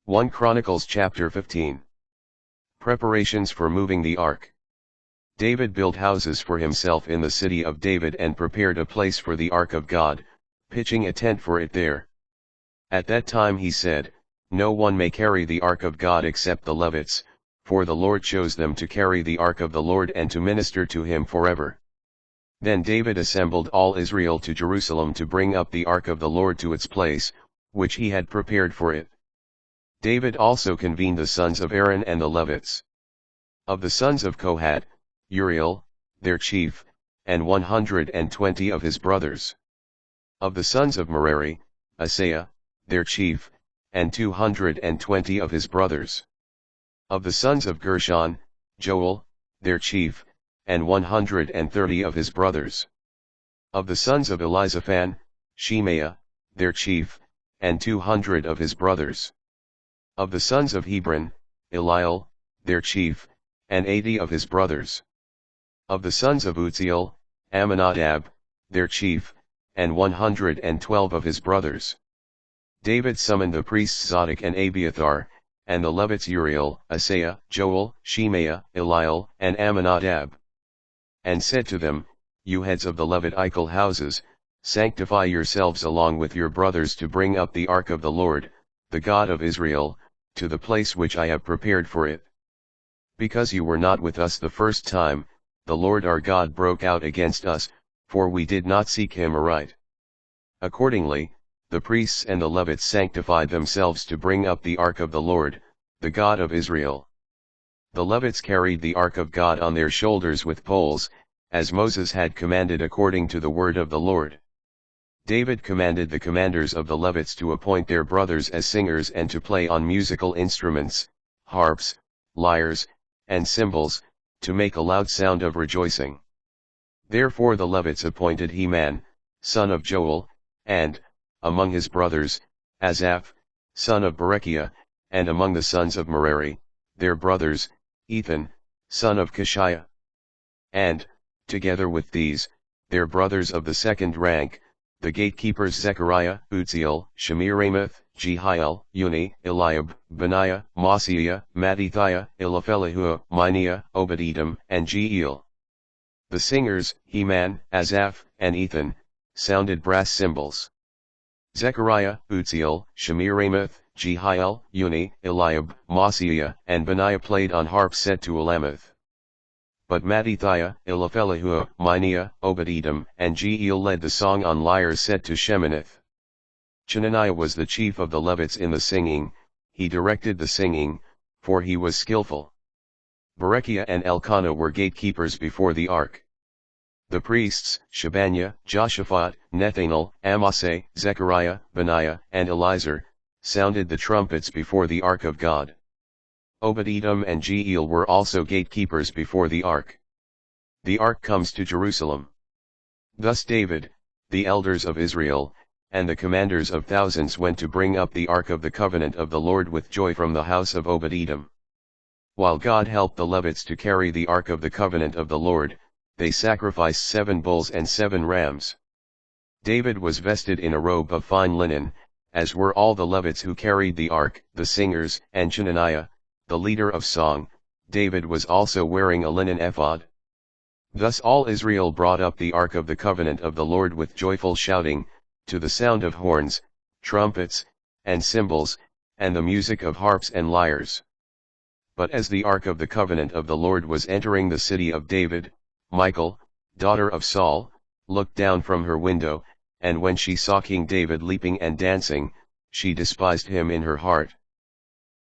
1 Chronicles chapter 15. Preparations for moving the ark. David built houses for himself in the city of David and prepared a place for the ark of God, pitching a tent for it there. At that time he said, "No one may carry the ark of God except the Levites, for the Lord chose them to carry the ark of the Lord and to minister to him forever." Then David assembled all Israel to Jerusalem to bring up the ark of the Lord to its place, which he had prepared for it. David also convened the sons of Aaron and the Levites. Of the sons of Kohath, Uriel, their chief, and 120 of his brothers. Of the sons of Merari, Asaiah, their chief, and 220 of his brothers. Of the sons of Gershon, Joel, their chief, and 130 of his brothers. Of the sons of Elizaphan, Shemaiah, their chief, and 200 of his brothers. Of the sons of Hebron, Eliel, their chief, and 80 of his brothers. Of the sons of Uzziel, Amminadab, their chief, and 112 of his brothers. David summoned the priests Zadok and Abiathar, and the Levites Uriel, Asaiah, Joel, Shemaiah, Eliel, and Amminadab. And said to them, "You heads of the Levitical houses, sanctify yourselves along with your brothers to bring up the ark of the Lord, the God of Israel, to the place which I have prepared for it. Because you were not with us the first time, the Lord our God broke out against us, for we did not seek him aright." Accordingly, the priests and the Levites sanctified themselves to bring up the ark of the Lord, the God of Israel. The Levites carried the ark of God on their shoulders with poles, as Moses had commanded according to the word of the Lord. David commanded the commanders of the Levites to appoint their brothers as singers and to play on musical instruments, harps, lyres, and cymbals, to make a loud sound of rejoicing. Therefore the Levites appointed Heman, son of Joel, and, among his brothers, Asaph, son of Berechiah, and among the sons of Merari, their brothers, Ethan, son of Kishiah. And, together with these, their brothers of the second rank, the gatekeepers Zechariah, Uzziel, Shemiramoth, Jehiel, Uni, Eliab, Benaiah, Maaseiah, Mattithiah, Eliphelehu, Minea, Obed-Edom, and Jeiel. The singers, Heman, Asaph, and Ethan, sounded brass cymbals. Zechariah, Uzziel, Shemiramoth, Jehiel, Uni, Eliab, Maaseiah, and Benaiah played on harps set to Elamoth. But Mattithiah, Eliphelehu, Minea, Obed-Edom, and Jeiel led the song on lyres set to Sheminith. Chenaniah was the chief of the Levites in the singing, he directed the singing, for he was skillful. Berechiah and Elkanah were gatekeepers before the ark. The priests, Shebaniah, Joshaphat, Nethanel, Amasai, Zechariah, Benaiah, and Eliezer, sounded the trumpets before the ark of God. Obed-Edom and Jeiel were also gatekeepers before the ark. The ark comes to Jerusalem. Thus David, the elders of Israel, and the commanders of thousands went to bring up the ark of the covenant of the Lord with joy from the house of Obed-Edom. While God helped the Levites to carry the ark of the covenant of the Lord, they sacrificed 7 bulls and 7 rams. David was vested in a robe of fine linen, as were all the Levites who carried the ark, the singers, and Chenaniah, the leader of song. David was also wearing a linen ephod. Thus all Israel brought up the ark of the covenant of the Lord with joyful shouting, to the sound of horns, trumpets, and cymbals, and the music of harps and lyres. But as the ark of the covenant of the Lord was entering the city of David, Michal, daughter of Saul, looked down from her window, and when she saw King David leaping and dancing, she despised him in her heart.